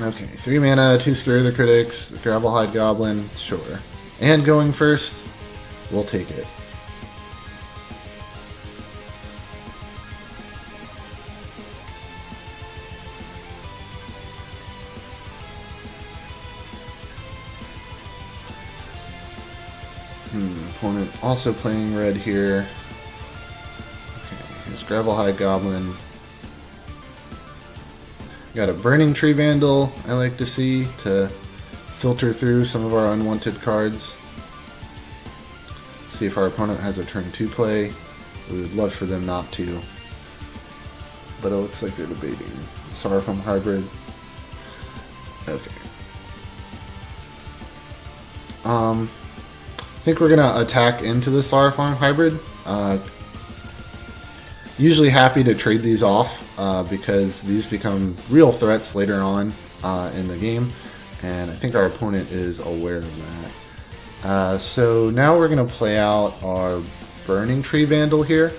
Okay, 3 mana, 2 Scare the Critics, Gravelhide Goblin, sure. And going first, we'll take it. Opponent also playing red here. Okay, here's Gravelhide Goblin. Got a Burning Tree Vandal I like to see to filter through some of our unwanted cards. See if our opponent has a turn 2 play. We would love for them not to. But it looks like they're debating. Styrofoam Hybrid. Okay. I think we're gonna attack into the Styrofoam Hybrid. Usually happy to trade these off because these become real threats later on in the game, and I think our opponent is aware of that. So now we're gonna play out our Burning Tree Vandal here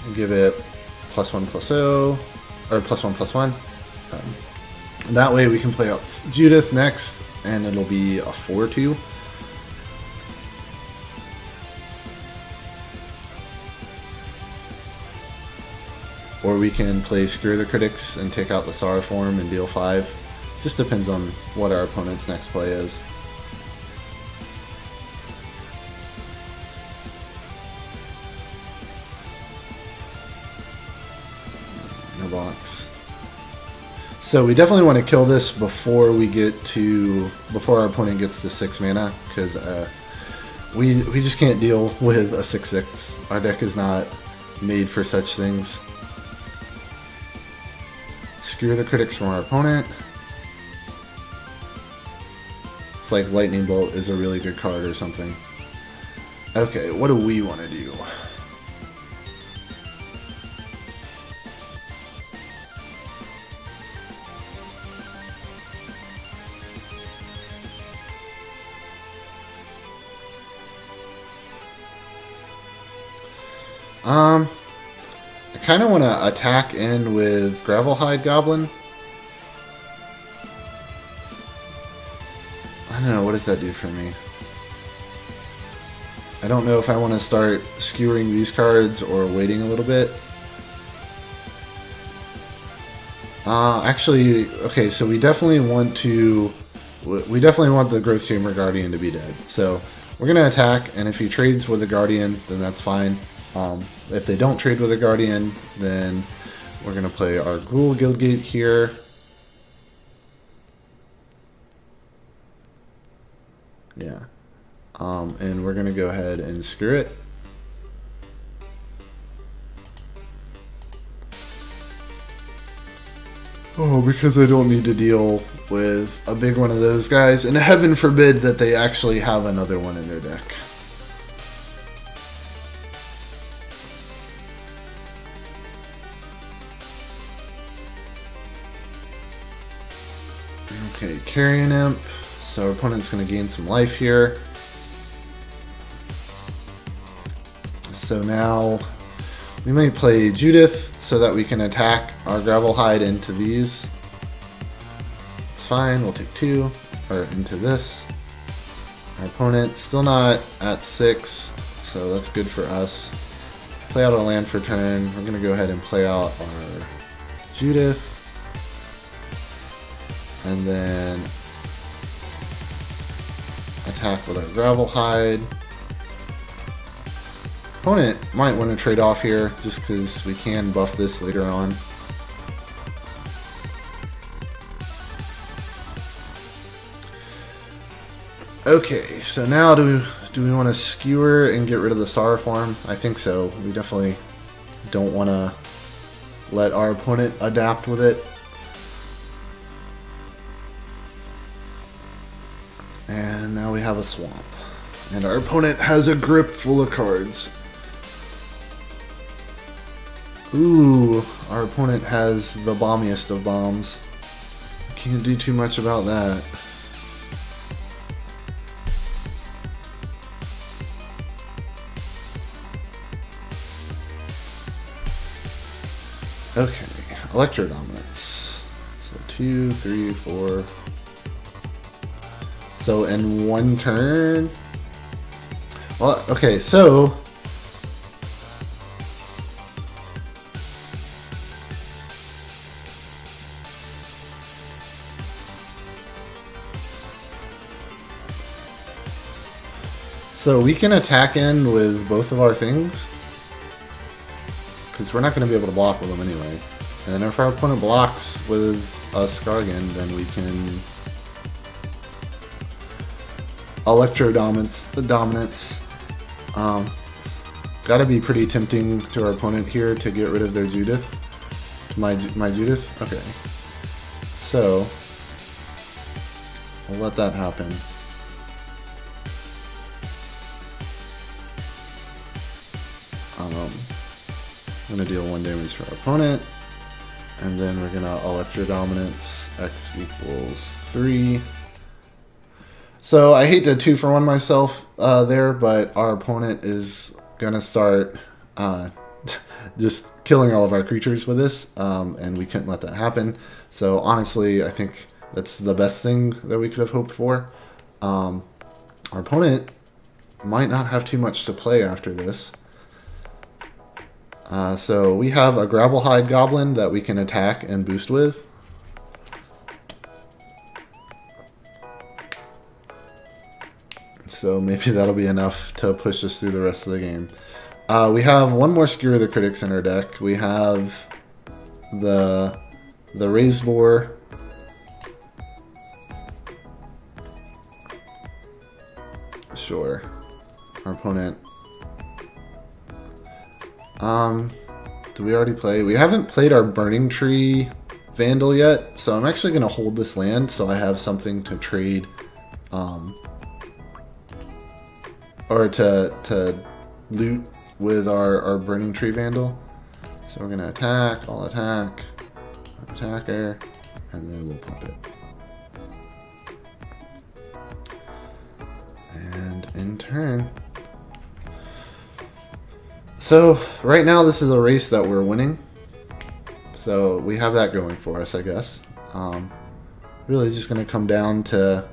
and give it +1/+0 or +1/+1. That way we can play out Judith next, and it'll be a 4/2. Or we can play Scare the Critics and take out the Styrofoam and deal 5. Just depends on what our opponent's next play is. No box. So we definitely want to kill this before our opponent gets to 6 mana, because we just can't deal with a 6/6. Our deck is not made for such things. Scare the Critics from our opponent. It's like Lightning Bolt is a really good card or something. Okay, what do we want to do? I kind of want to attack in with Gravelhide Goblin. I don't know, what does that do for me? I don't know if I want to start skewering these cards or waiting a little bit. Actually, okay, so we definitely want the Growth Chamber Guardian to be dead. So we're going to attack, and if he trades with a Guardian, then that's fine. If they don't trade with a Guardian, then we're going to play our Ghoul Guildgate here. Yeah. And we're going to go ahead and screw it. Oh, because I don't need to deal with a big one of those guys. And heaven forbid that they actually have another one in their deck. Okay, Carrion Imp. So our opponent's going to gain some life here. So now we might play Judith so that we can attack our Gravelhide into these. It's fine, we'll take 2, or into this. Our opponent's still not at 6, so that's good for us. Play out a land for turn. We're going to go ahead and play out our Judith. And then attack with our Gravelhide. Opponent might want to trade off here just because we can buff this later on. Okay, so now do we want to skewer and get rid of the Styrofoam? I think so. We definitely don't want to let our opponent adapt with it. And now we have a swamp. And our opponent has a grip full of cards. Ooh, our opponent has the bombiest of bombs. Can't do too much about that. Okay, Electro Dominance. So 2, 3, 4. So in one turn. Well, okay, so we can attack in with both of our things, because we're not going to be able to block with them anyway. And then if our opponent blocks with us Carrion, then we can Electro Dominance. It's got to be pretty tempting to our opponent here to get rid of their Judith. My Judith? Okay. So, we'll let that happen. I'm going to deal 1 damage to our opponent, and then we're going to Electro Dominance, X equals 3. So I hate to 2-for-1 myself there, but our opponent is going to start just killing all of our creatures with this, and we couldn't let that happen. So honestly, I think that's the best thing that we could have hoped for. Our opponent might not have too much to play after this. So we have a Gravelhide Goblin that we can attack and boost with. So maybe that'll be enough to push us through the rest of the game. We have one more Skewer the Critics in our deck. We have the Raised Boar. Sure. Our opponent. Do we already play? We haven't played our Burning Tree Vandal yet, so I'm actually going to hold this land so I have something to trade, or to loot with our Burning Tree Vandal. So we're going to attack, I'll attack, attacker, and then we'll pump it. And in turn. So right now this is a race that we're winning. So we have that going for us, I guess. Really it's just going to come down to...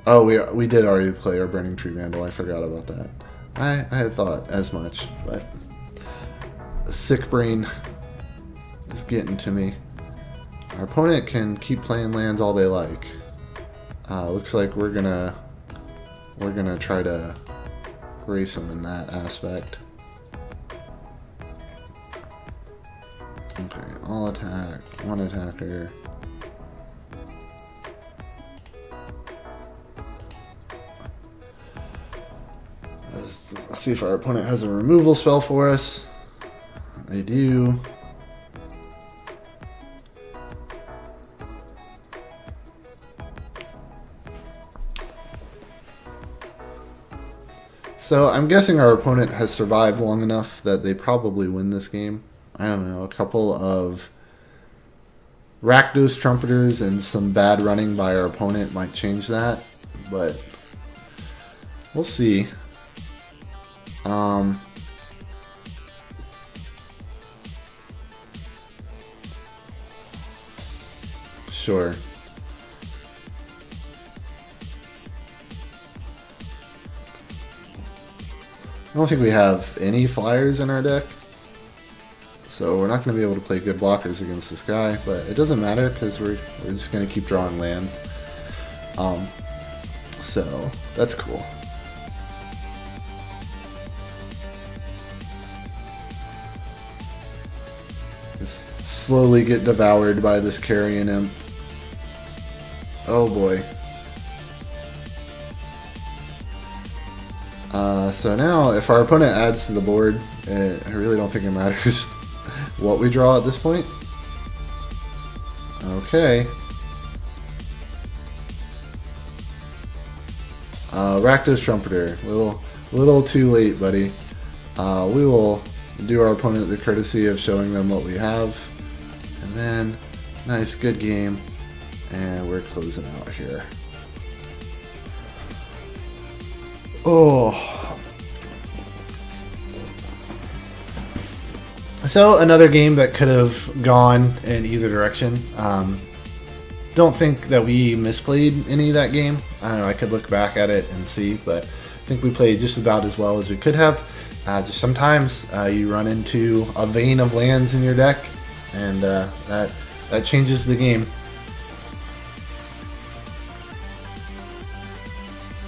Oh, we did already play our Burning Tree Vandal. I forgot about that. I had thought as much, but the sick brain is getting to me. Our opponent can keep playing lands all they like. Looks like we're gonna try to race them in that aspect. Okay, all attack, one attacker. Let's see if our opponent has a removal spell for us. They do. So I'm guessing our opponent has survived long enough that they probably win this game. I don't know, a couple of Rakdos Trumpeters and some bad running by our opponent might change that, but we'll see. Sure. I don't think we have any flyers in our deck, so we're not going to be able to play good blockers against this guy, but it doesn't matter because we're just going to keep drawing lands. So that's cool. Just slowly get devoured by this Carrion Imp. Oh boy. So now, if our opponent adds to the board, I really don't think it matters what we draw at this point. Okay. Rakdos Trumpeter. Little too late, buddy. We will do our opponent the courtesy of showing them what we have. And then, nice, good game. And we're closing out here. Oh. So another game that could have gone in either direction. Don't think that we misplayed any of that game. I don't know, I could look back at it and see, but I think we played just about as well as we could have. Just sometimes you run into a vein of lands in your deck, and that changes the game.